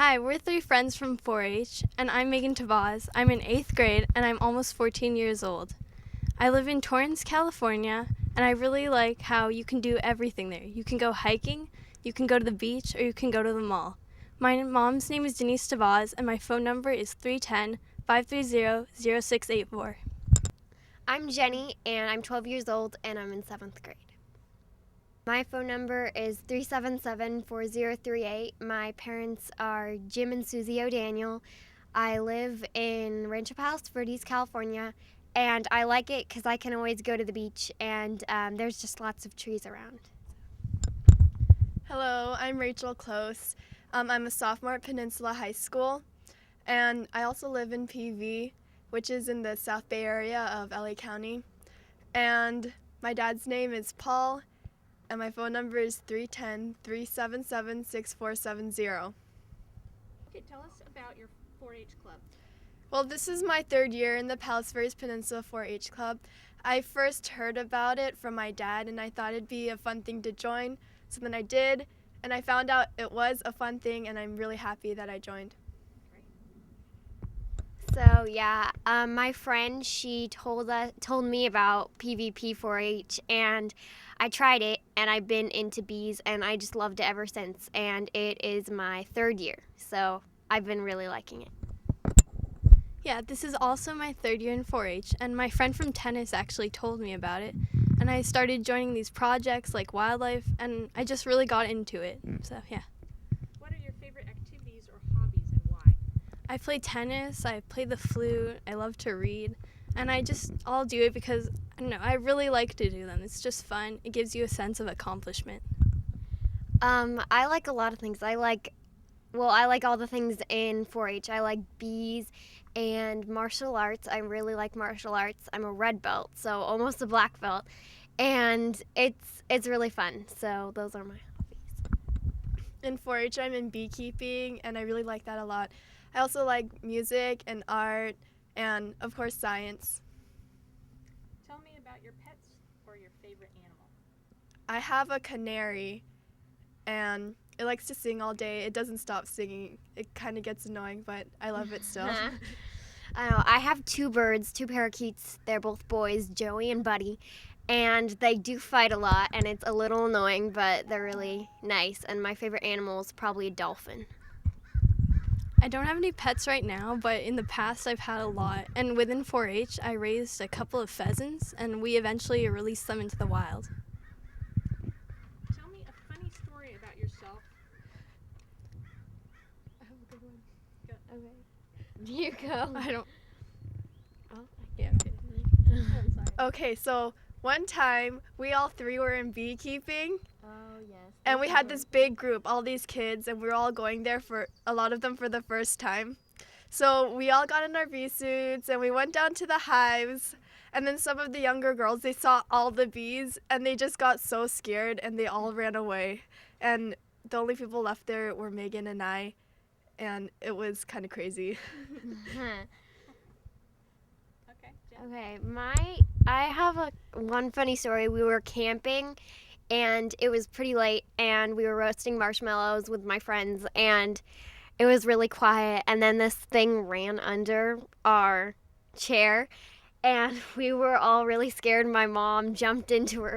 Hi, we're three friends from 4-H, and I'm Megan Tavaz. I'm in 8th grade, and I'm almost 14 years old. I live in Torrance, California, and I really like how you can do everything there. You can go hiking, you can go to the beach, or you can go to the mall. My mom's name is Denise Tavaz, and my phone number is 310-530-0684. I'm Jenny, and I'm 12 years old, and I'm in 7th grade. My phone number is 377-4038. My parents are Jim and Susie O'Daniel. I live in Rancho Palos Verdes, California, and I like it because I can always go to the beach, and there's just lots of trees around. Hello, I'm Rachel Close. I'm a sophomore at Peninsula High School, and I also live in PV, which is in the South Bay area of LA County. And my dad's name is Paul, and my phone number is 310-377-6470. Okay, tell us about your 4-H club. Well, this is my third year in the Palos Verdes Peninsula 4-H Club. I first heard about it from my dad, and I thought it'd be a fun thing to join. So then I did, and I found out it was a fun thing, and I'm really happy that I joined. So yeah, my friend, she told me about PVP 4-H, and I tried it, and I've been into bees, and I just loved it ever since. And it is my third year, so I've been really liking it. Yeah, this is also my third year in 4-H, and my friend from tennis actually told me about it. And I started joining these projects like wildlife, and I just really got into it. So, yeah. What are your favorite activities or hobbies and why? I play tennis, I play the flute, I love to read, and I'll do it because, I don't know, I really like to do them. It's just fun. It gives you a sense of accomplishment. I like a lot of things. I like all the things in 4-H. I like bees and martial arts. I really like martial arts. I'm a red belt, so almost a black belt, and it's really fun. So those are my hobbies. In 4-H, I'm in beekeeping, and I really like that a lot. I also like music and art and, of course, science. Tell me about your pets or your favorite animal. I have a canary, and it likes to sing all day. It doesn't stop singing. It kind of gets annoying, but I love it still. I have two birds, two parakeets. They're both boys, Joey and Buddy, and they do fight a lot, and it's a little annoying, but they're really nice. And my favorite animal is probably a dolphin. I don't have any pets right now, but in the past I've had a lot. And within 4-H, I raised a couple of pheasants, and we eventually released them into the wild. Tell me a funny story about yourself. I have a good one. Okay. You go. I don't. Oh, yeah. Okay, so one time we all three were in beekeeping, Oh, yes. and we had this big group, all these kids, and we were all going there for a lot of them for the first time. So we all got in our bee suits, and we went down to the hives, and then some of the younger girls, they saw all the bees, and they just got so scared, and they all ran away. And the only people left there were Megan and I, and it was kind of crazy. Okay, Jen. Okay, I have one funny story. We were camping, and it was pretty late, and we were roasting marshmallows with my friends, and it was really quiet. And then this thing ran under our chair, and we were all really scared. My mom jumped into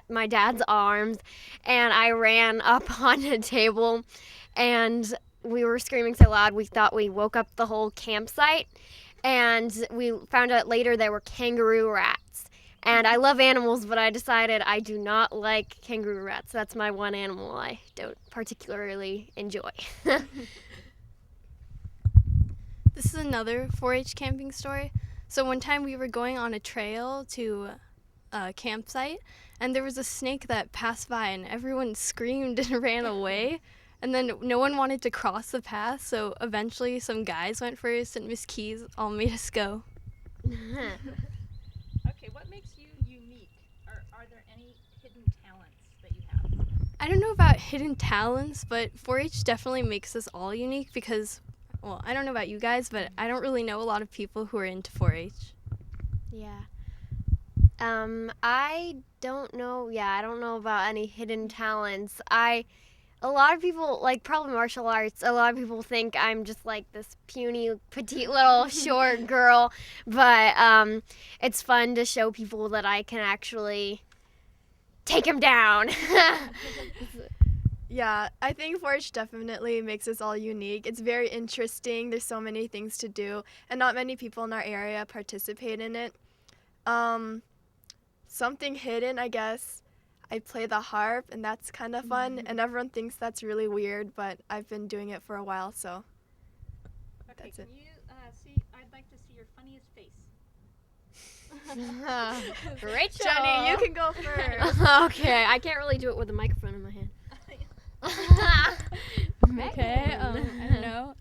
my dad's arms, and I ran up on a table, and we were screaming so loud we thought we woke up the whole campsite. And we found out later there were kangaroo rats. And I love animals, but I decided I do not like kangaroo rats. That's my one animal I don't particularly enjoy. This is another 4-H camping story. So one time we were going on a trail to a campsite, and there was a snake that passed by, and everyone screamed and ran away. And then no one wanted to cross the path, so eventually some guys went first, and Miss Keys all made us go. Okay, what makes you unique? Are there any hidden talents that you have? I don't know about hidden talents, but 4-H definitely makes us all unique because, well, I don't know about you guys, but I don't really know a lot of people who are into 4-H. Yeah. I don't know. Yeah, I don't know about any hidden talents. I a lot of people, like probably martial arts, a lot of people think I'm just like this puny, petite little short girl. But it's fun to show people that I can actually take them down. Yeah, I think 4-H definitely makes us all unique. It's very interesting. There's so many things to do, and not many people in our area participate in it. Something hidden, I guess. I play the harp, and that's kind of fun, and everyone thinks that's really weird, but I've been doing it for a while, so Okay, That's can it. you see? I'd like to see your funniest face. Rachel. Jenny, you can go first. Okay, I can't really do it with a microphone in my hand. Okay, I don't know.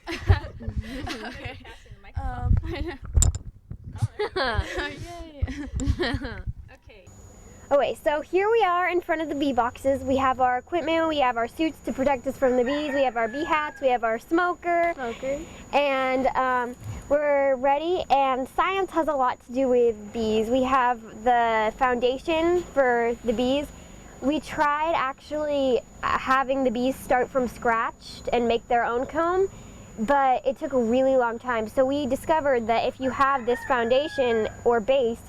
Okay. Passing the microphone. Yay. Okay. Okay, so here we are in front of the bee boxes. We have our equipment, we have our suits to protect us from the bees, we have our bee hats, we have our smoker. And we're ready, and science has a lot to do with bees. We have the foundation for the bees. We tried actually having the bees start from scratch and make their own comb, but it took a really long time. So we discovered that if you have this foundation or base,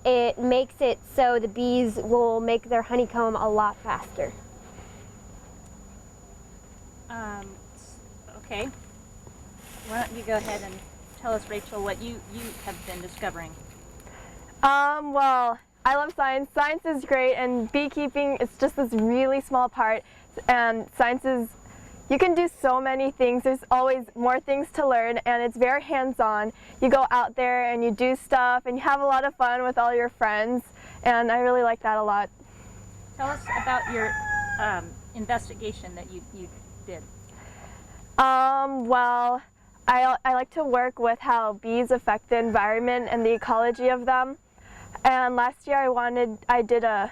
it makes it so the bees will make their honeycomb a lot faster. Okay. Why don't you go ahead and tell us, Rachel, what you have been discovering? Well, I love science. Science is great, and beekeeping is just this really small part. And science is, you can do so many things. There's always more things to learn, and it's very hands-on. You go out there and you do stuff, and you have a lot of fun with all your friends, and I really like that a lot. Tell us about your investigation that you did. Well, I like to work with how bees affect the environment and the ecology of them. And last year I did a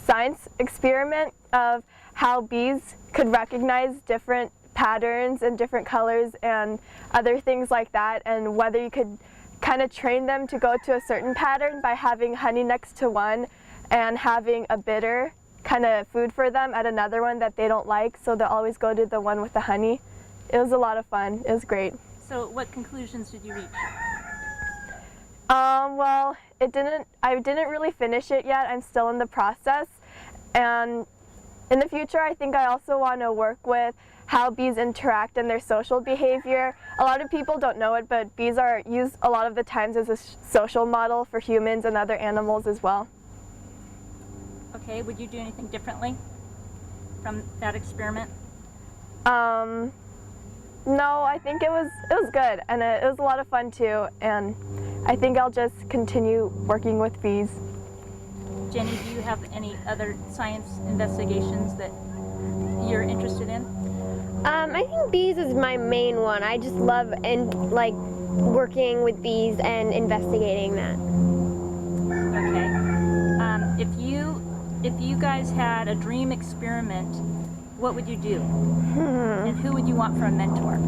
science experiment of how bees could recognize different patterns and different colors and other things like that, and whether you could kind of train them to go to a certain pattern by having honey next to one and having a bitter kind of food for them at another one that they don't like, so they'll always go to the one with the honey. It was a lot of fun. It was great. So what conclusions did you reach? Well, I didn't really finish it yet. I'm still in the process. And in the future, I think I also want to work with how bees interact and their social behavior. A lot of people don't know it, but bees are used a lot of the times as a social model for humans and other animals as well. Okay, would you do anything differently from that experiment? No, I think it was good, and it was a lot of fun too, and I think I'll just continue working with bees. Jenny, do you have any other science investigations that you're interested in? I think bees is my main one. I just love working with bees and investigating that. Okay. If you guys had a dream experiment, what would you do? And who would you want for a mentor?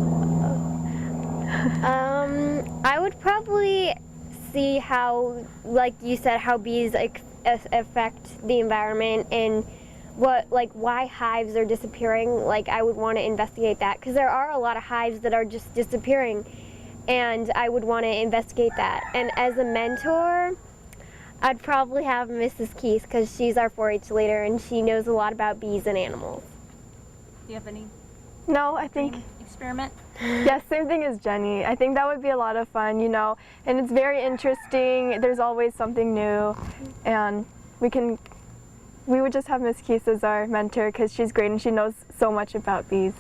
I would probably see how, like you said, how bees affect the environment and why hives are disappearing. Like, I would want to investigate that, because there are a lot of hives that are just disappearing, and I would want to investigate that. And as a mentor, I'd probably have Mrs. Keith, because she's our 4-H leader and she knows a lot about bees and animals. Do you have any No, I think, dream experiment? yes, same thing as Jenny. I think that would be a lot of fun, you know, and it's very interesting. There's always something new, and we would just have Miss Keith as our mentor, because she's great and she knows so much about bees.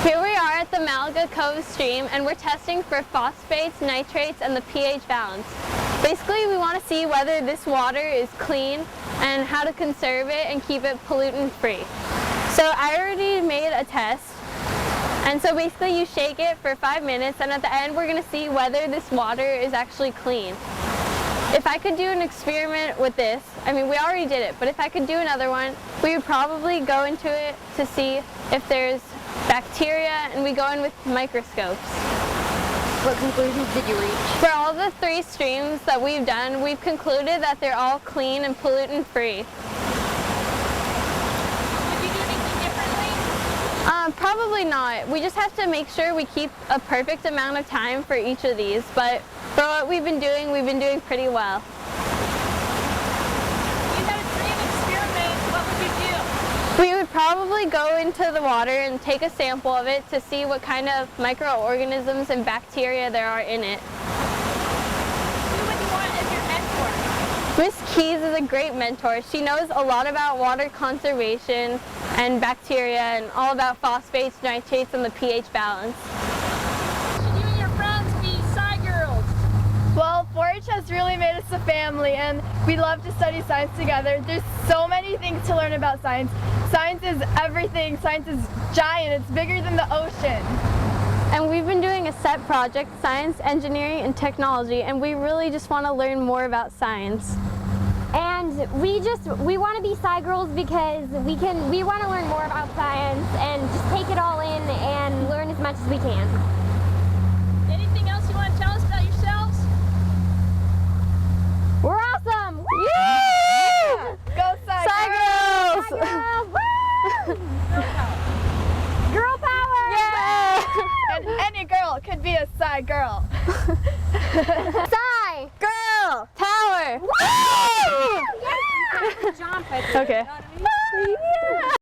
Here we are at the Malaga Cove stream, and we're testing for phosphates, nitrates, and the pH balance. Basically, we want to see whether this water is clean and how to conserve it and keep it pollutant-free. So I already made a test, and so basically you shake it for 5 minutes, and at the end we're going to see whether this water is actually clean. If I could do an experiment with this, I mean, we already did it, but if I could do another one, we would probably go into it to see if there's bacteria, and we go in with microscopes. What conclusions did you reach? For all the 3 streams that we've done, we've concluded that they're all clean and pollutant-free. Probably not. We just have to make sure we keep a perfect amount of time for each of these, but for what we've been doing pretty well. If you had a dream experiment, what would you do? We would probably go into the water and take a sample of it to see what kind of microorganisms and bacteria there are in it. Who would you want as your mentor? Miss Keys is a great mentor. She knows a lot about water conservation and bacteria and all about phosphates, nitrates, and the pH balance. Should you and your friends be Sci Girls? Well, 4-H has really made us a family, and we love to study science together. There's so many things to learn about science. Science is everything. Science is giant. It's bigger than the ocean. And we've been doing a set project, science, engineering, and technology, and we really just want to learn more about science. And we want to be Sci Girls because we want to learn more about science and just take it all in and learn as much as we can. Anything else you want to tell us about yourselves? We're awesome! Yeah! Go Sci Girls! Sci Girls! Woo! Girl power! Yeah! And any girl could be a Sci girl. Sci! Girl! Power! Yeah! Okay. Yeah!